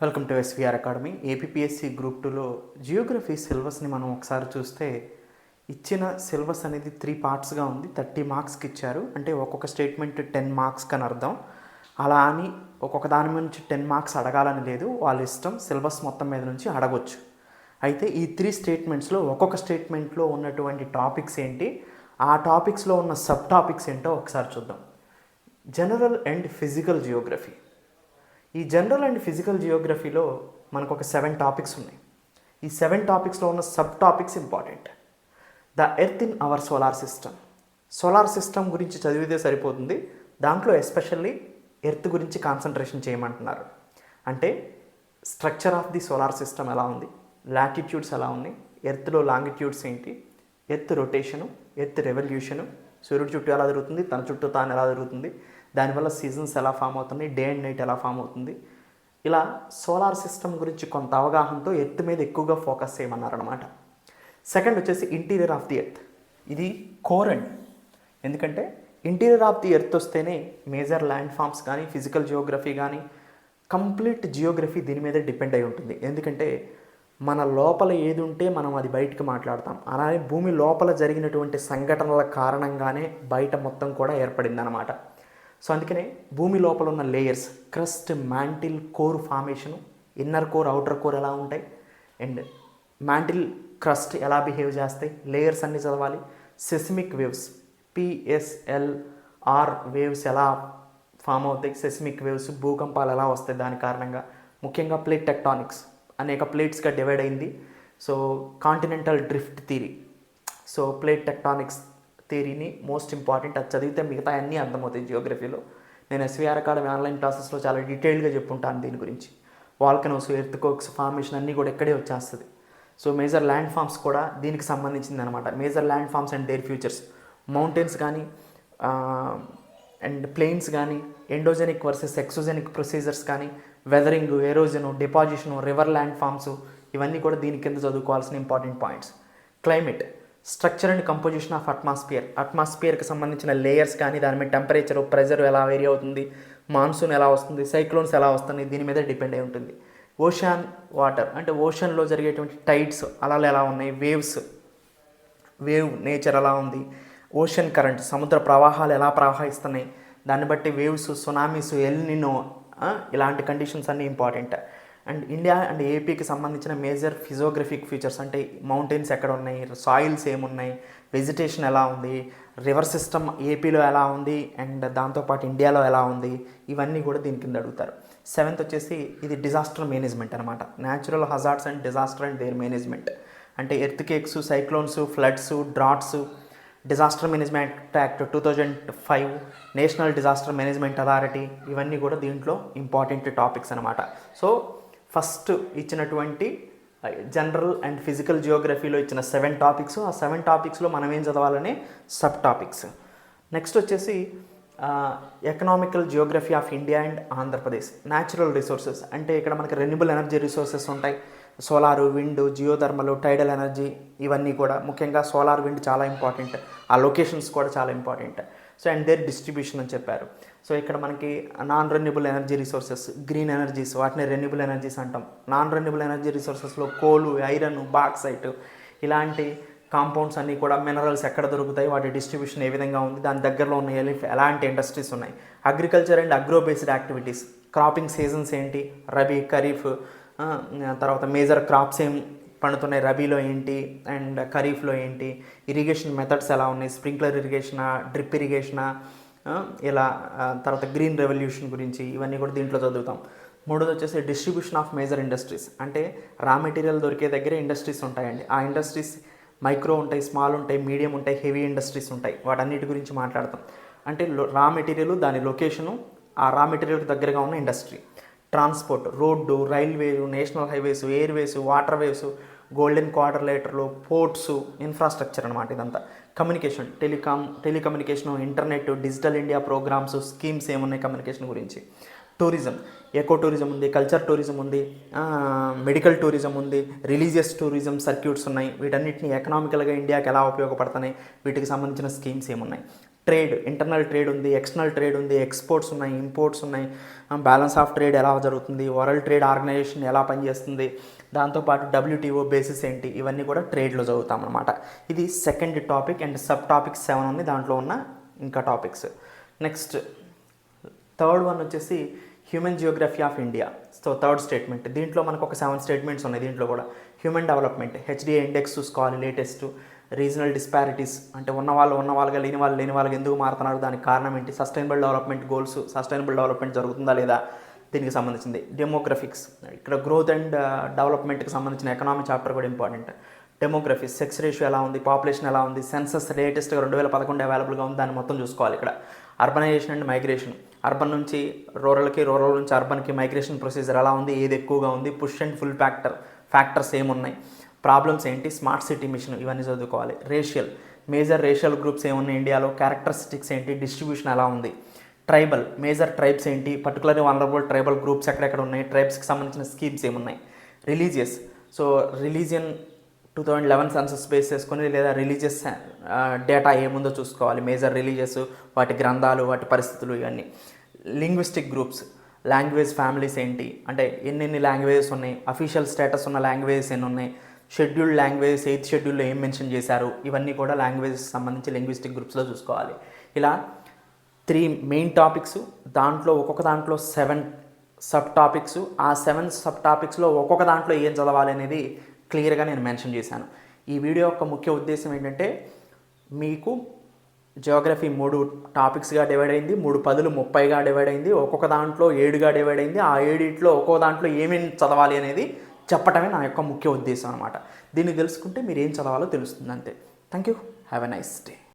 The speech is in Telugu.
Welcome to SVR academy. APSC group 2లో జియోగ్రఫీ సిలబస్ని మనం ఒకసారి చూస్తే ఇచ్చిన సిలబస్ అనేది 3 పార్ట్స్గా ఉంది. 30 మార్క్స్కి ఇచ్చారు. అంటే ఒక్కొక్క స్టేట్మెంట్ 10 మార్క్స్ అని అర్థం. అలా అని ఒక్కొక్క దాని మీద నుంచి 10 మార్క్స్ అడగాలని లేదు, వాళ్ళ ఇష్టం. సిలబస్ మొత్తం మీద నుంచి అడగొచ్చు. అయితే ఈ 3 స్టేట్మెంట్స్లో ఒక్కొక్క స్టేట్మెంట్లో ఉన్నటువంటి టాపిక్స్ ఏంటి, ఆ టాపిక్స్లో ఉన్న సబ్ టాపిక్స్ ఏంటో ఒకసారి చూద్దాం. General and physical Geography. ఈ జనరల్ అండ్ ఫిజికల్ జియోగ్రఫీలో మనకు ఒక 7 టాపిక్స్ ఉన్నాయి. ఈ 7 టాపిక్స్లో ఉన్న sub topics important. The earth in our solar system. Solar system గురించి చదివితే సరిపోతుంది. దాంట్లో ఎస్పెషల్లీ ఎర్త్ గురించి కాన్సన్ట్రేషన్ చేయమంటున్నారు. అంటే structure of the solar system ఎలా ఉంది, లాటిట్యూడ్స్ ఎలా ఉన్నాయి, ఎర్త్లో లాంగిట్యూడ్స్ ఏంటి, ఎర్త్ రొటేషను, ఎర్త్ రెవల్యూషను, సూర్యుడి చుట్టూ ఎలా జరుగుతుంది, తన చుట్టూ తాను ఎలా జరుగుతుంది, దానివల్ల సీజన్స్ ఎలా ఫామ్ అవుతున్నాయి, డే అండ్ నైట్ ఎలా ఫామ్ అవుతుంది. ఇలా సోలార్ సిస్టమ్ గురించి కొంత అవగాహనతో ఎర్త్ మీద ఎక్కువగా ఫోకస్ చేయమన్నారనమాట. సెకండ్ వచ్చేసి ఇంటీరియర్ ఆఫ్ ది ఎర్త్. ఇది కోర్ అండి. ఎందుకంటే ఇంటీరియర్ ఆఫ్ ది ఎర్త్ వస్తేనే మేజర్ ల్యాండ్ ఫామ్స్ కానీ, ఫిజికల్ జియోగ్రఫీ కానీ, కంప్లీట్ జియోగ్రఫీ దీని మీదే డిపెండ్ అయి ఉంటుంది. ఎందుకంటే మన లోపల ఏది ఉంటే మనం అది బయటకు మాట్లాడతాం. అలానే భూమి లోపల జరిగినటువంటి సంఘటనల కారణంగానే బయట మొత్తం కూడా ఏర్పడింది అనమాట. సో అందుకనే భూమి లోపల ఉన్న layers, crust, mantle, core formation, inner core, outer core ఎలా ఉంటాయి, అండ్ మ్యాంటిల్, క్రస్ట్ ఎలా బిహేవ్ చేస్తాయి, లేయర్స్ అన్నీ చదవాలి. సెస్మిక్ వేవ్స్, పిఎస్ఎల్ఆర్ వేవ్స్ ఎలా ఫామ్ అవుతాయి, సెస్మిక్ వేవ్స్, భూకంపాలు ఎలా వస్తాయి దాని కారణంగా. ముఖ్యంగా ప్లేట్ టెక్టానిక్స్ అనేక ప్లేట్స్గా డివైడ్ అయింది. So continental drift theory, so plate tectonics థియరీని మోస్ట్ ఇంపార్టెంట్. అది చదివితే మిగతా అన్నీ అర్థమవుతాయి జియోగ్రఫీలో. నేను ఎస్విఆర్ అకాడమీ ఆన్లైన్ క్లాసెస్లో చాలా డీటెయిల్గా చెప్పుంటాను దీని గురించి. వాల్కనోస్, ఎర్త్కోక్స్ ఫార్మేషన్ అన్నీ కూడా ఇక్కడే వచ్చేస్తుంది. సో మేజర్ ల్యాండ్ ఫామ్స్ కూడా దీనికి సంబంధించింది అనమాట. Major landforms and their features, mountains కానీ అండ్ ప్లెయిన్స్ కానీ, ఎండోజెనిక్ వర్సెస్ ఎక్సోజెనిక్ ప్రొసీజర్స్ కానీ, weathering, erosion, deposition, river landforms, ఇవన్నీ కూడా దీని కింద చదువుకోవాల్సిన important points. Climate, structure and composition of atmosphere, అట్మాస్ఫియర్కి సంబంధించిన లేయర్స్ కానీ, దాని మీద టెంపరేచరు, ప్రెజర్ ఎలా వేరీ అవుతుంది, మాన్సూన్ ఎలా వస్తుంది, సైక్లోన్స్ ఎలా వస్తుంది, దీని మీద డిపెండ్ అయి ఉంటుంది. ఓషాన్ వాటర్, అంటే ఓషన్లో జరిగేటువంటి టైడ్స్ అలలు ఎలా ఉన్నాయి, వేవ్ నేచర్ ఎలా ఉంది, ఓషన్ కరెంట్, సముద్ర ప్రవాహాలు ఎలా ప్రవహిస్తున్నాయి, దాన్ని బట్టి వేవ్స్, సునామీస్, ఎల్నినో, ఇలాంటి కండిషన్స్ అన్నీ ఇంపార్టెంట్. అండ్ ఇండియా అండ్ ఏపీకి సంబంధించిన మేజర్ ఫిజియోగ్రఫిక్ ఫీచర్స్, అంటే మౌంటైన్స్ ఎక్కడ ఉన్నాయి, సాయిల్స్ ఏమున్నాయి, వెజిటేషన్ ఎలా ఉంది, రివర్ సిస్టమ్ ఏపీలో ఎలా ఉంది, అండ్ దాంతోపాటు ఇండియాలో ఎలా ఉంది, ఇవన్నీ కూడా దీని కింద అడుగుతారు. 7th వచ్చేసి ఇది డిజాస్టర్ మేనేజ్మెంట్ అనమాట. Natural hazards and disaster and their management, అంటే earthquakes, cyclones, floods, droughts, disaster management act 2005, national disaster management authority, ఇవన్నీ కూడా దీంట్లో ఇంపార్టెంట్ టాపిక్స్ అనమాట. సో ఫస్ట్ ఇచ్చినటువంటి జనరల్ అండ్ ఫిజికల్ జియోగ్రఫీలో ఇచ్చిన 7 టాపిక్స్, ఆ 7 టాపిక్స్లో మనం ఏం చదవాలనే సబ్ టాపిక్స్. నెక్స్ట్ వచ్చేసి economical geography of India and Andhra Pradesh. Natural resources, అంటే ఇక్కడ మనకి రెన్యూబుల్ ఎనర్జీ రిసోర్సెస్ ఉంటాయి. Solar, wind, geothermal, tidal energy, ఇవన్నీ కూడా. ముఖ్యంగా సోలార్, విండ్ చాలా ఇంపార్టెంట్. ఆ లొకేషన్స్ కూడా చాలా important. So and their distribution అని చెప్పారు. సో ఇక్కడ మనకి non renewable energy resources, green energies, వాటిని రెన్యూబుల్ ఎనర్జీస్ అంటాం. నాన్ రెన్యూబుల్ ఎనర్జీ రిసోర్సెస్లో కోలు, ఐరన్, బాక్సైట్, ఇలాంటి కాంపౌండ్స్ అన్నీ కూడా. మినరల్స్ ఎక్కడ దొరుకుతాయి, వాటి డిస్ట్రిబ్యూషన్ ఏ విధంగా ఉంది, దాని దగ్గరలో ఉన్న ఎలాంటి ఇండస్ట్రీస్ ఉన్నాయి. Agriculture and agro based activities, cropping seasons ఏంటి, రబీ, ఖరీఫ్, తర్వాత మేజర్ క్రాప్స్ ఏం పండుతున్నాయి రబీలో ఏంటి అండ్ ఖరీఫ్లో ఏంటి, ఇరిగేషన్ మెథడ్స్ ఎలా ఉన్నాయి, స్ప్రింక్లర్ ఇరిగేషనా, డ్రిప్ ఇరిగేషనా, ఇలా. తర్వాత గ్రీన్ రెవల్యూషన్ గురించి, ఇవన్నీ కూడా దీంట్లో చదువుతాం. 3th వచ్చేసి డిస్ట్రిబ్యూషన్ ఆఫ్ మేజర్ ఇండస్ట్రీస్, అంటే రా మెటీరియల్ దొరికే దగ్గర ఇండస్ట్రీస్ ఉంటాయండి. ఆ ఇండస్ట్రీస్ మైక్రో ఉంటాయి, స్మాల్ ఉంటాయి, మీడియం ఉంటాయి, హెవీ ఇండస్ట్రీస్ ఉంటాయి. వాటన్నిటి గురించి మాట్లాడతాం. అంటే రా మెటీరియల్, దాని లొకేషను, ఆ రా మెటీరియల్కి దగ్గరగా ఉన్న ఇండస్ట్రీ. ట్రాన్స్పోర్ట్, రోడ్డు, రైల్వేలు, national highways, airways, water waves, golden క్వార్టర్లేటర్లు, పోర్ట్స్, ఇన్ఫ్రాస్ట్రక్చర్ అనమాట ఇదంతా. Communication, telecommunication, internet, digital India programs, schemes ఏమున్నాయి కమ్యూనికేషన్ గురించి. టూరిజం, ఎకో టూరిజం ఉంది, కల్చర్ టూరిజం ఉంది, మెడికల్ టూరిజం ఉంది, రిలీజియస్ టూరిజం సర్క్యూట్స్ ఉన్నాయి. వీటన్నిటిని ఎకనామికల్గా ఇండియాకి ఎలా ఉపయోగపడుతున్నాయి, వీటికి సంబంధించిన స్కీమ్స్ ఏమున్నాయి. ట్రేడ్, ఇంటర్నల్ ట్రేడ్ ఉంది, ఎక్స్టర్నల్ ట్రేడ్ ఉంది, ఎక్స్పోర్ట్స్ ఉన్నాయి, ఇంపోర్ట్స్ ఉన్నాయి, బ్యాలెన్స్ ఆఫ్ ట్రేడ్ ఎలా జరుగుతుంది, వరల్డ్ ట్రేడ్ ఆర్గనైజేషన్ ఎలా పనిచేస్తుంది, దాంతోపాటు WTO బేసిస్ ఏంటి, ఇవన్నీ కూడా ట్రేడ్లో చదువుతాం అనమాట. ఇది second topic. And sub topics 7 ఉంది దాంట్లో ఉన్న ఇంకా టాపిక్స్. నెక్స్ట్ థర్డ్ వన్ వచ్చేసి human Geography of India. So third statement, దీంట్లో మనకు ఒక 7 స్టేట్మెంట్స్ ఉన్నాయి. దీంట్లో కూడా హ్యూమన్ డెవలప్మెంట్, HDA ఇండెక్స్ చూసుకోవాలి, లేటెస్ట్, రీజనల్ డిస్పారిటీస్ అంటే ఉన్న వాళ్ళుగా లేని వాళ్ళకి ఎందుకు మారుతున్నారు, దానికి కారణం ఏంటి, sustainable development goals, sustainable development జరుగుతుందా లేదా, దీనికి సంబంధించింది. డెమోగ్రఫిక్స్, ఇక్కడ గ్రోత్ అండ్ డెవలప్మెంట్కి సంబంధించిన ఎకనామీ చాప్టర్ కూడా ఇంపార్టెంట్. డెమోగ్రఫీ, సెక్స్ రేషియో ఎలా ఉంది, పాపులేషన్ ఎలా ఉంది, సెన్సస్ లేటెస్ట్గా 2011 అవైలబుల్గా ఉంది, దాన్ని మొత్తం చూసుకోవాలి. ఇక్కడ అర్బనైజేషన్ అండ్ మైగ్రేషన్, అర్బన్ నుంచి రూరల్కి, రూరల్ నుంచి అర్బన్కి మైగ్రేషన్ ప్రొసీజర్ ఎలా ఉంది, ఏది ఎక్కువగా ఉంది, పుష్ అండ్ ఫుల్ ఫ్యాక్టర్స్ ఏమున్నాయి, ప్రాబ్లమ్స్ ఏంటి, స్మార్ట్ సిటీ మిషన్, ఇవన్నీ చదువుకోవాలి. రేషియల్, మేజర్ రేషియల్ గ్రూప్స్ ఏమున్నాయి ఇండియాలో, క్యారెక్టరిస్టిక్స్ ఏంటి, డిస్ట్రిబ్యూషన్ ఎలా ఉంది. ట్రైబల్, మేజర్ ట్రైబ్స్ ఏంటి, పర్టికులర్లీ వనరబుల్ ట్రైబల్ గ్రూప్స్ ఎక్కడెక్కడ ఉన్నాయి, ట్రైబ్స్కి సంబంధించిన స్కీమ్స్ ఏమున్నాయి. Religious, so religion 2011 census base చేసుకొని లేదా రిలీజియస్ డేటా ఏముందో చూసుకోవాలి, మేజర్ రిలీజియస్, వాటి గ్రంథాలు, వాటి పరిస్థితులు, ఇవన్నీ. లింగ్విస్టిక్ గ్రూప్స్, లాంగ్వేజ్ ఫ్యామిలీస్ ఏంటి, అంటే ఎన్ని లాంగ్వేజెస్ ఉన్నాయి, అఫీషియల్ స్టేటస్ ఉన్న లాంగ్వేజెస్ ఎన్ని ఉన్నాయి, షెడ్యూల్డ్ లాంగ్వేజెస్ 8th షెడ్యూల్లో ఏం మెన్షన్ చేశారు, ఇవన్నీ కూడా లాంగ్వేజెస్ సంబంధించి లింగ్విస్టిక్ గ్రూప్స్లో చూసుకోవాలి. ఇలా 3 మెయిన్ టాపిక్స్, దాంట్లో ఒక్కొక్క దాంట్లో 7 సబ్ టాపిక్స్. ఆ 7 సబ్ టాపిక్స్లో ఒక్కొక్క దాంట్లో ఏం చదవాలి అనేది క్లియర్గా నేను మెన్షన్ చేశాను. ఈ వీడియో యొక్క ముఖ్య ఉద్దేశం ఏంటంటే, మీకు జియోగ్రఫీ 3 టాపిక్స్గా డివైడ్ అయింది, 3 పదులు 30గా డివైడ్ అయింది, ఒక్కొక్క దాంట్లో 7గా డివైడ్ అయింది. ఆ 7లో ఒక్కొక్క దాంట్లో ఏమేమి చదవాలి అనేది చెప్పటమే నా యొక్క ముఖ్య ఉద్దేశం అనమాట. దీన్ని తెలుసుకుంటే మీరు ఏం చదవాలో తెలుస్తుంది అంతే. Thank you, have a nice day.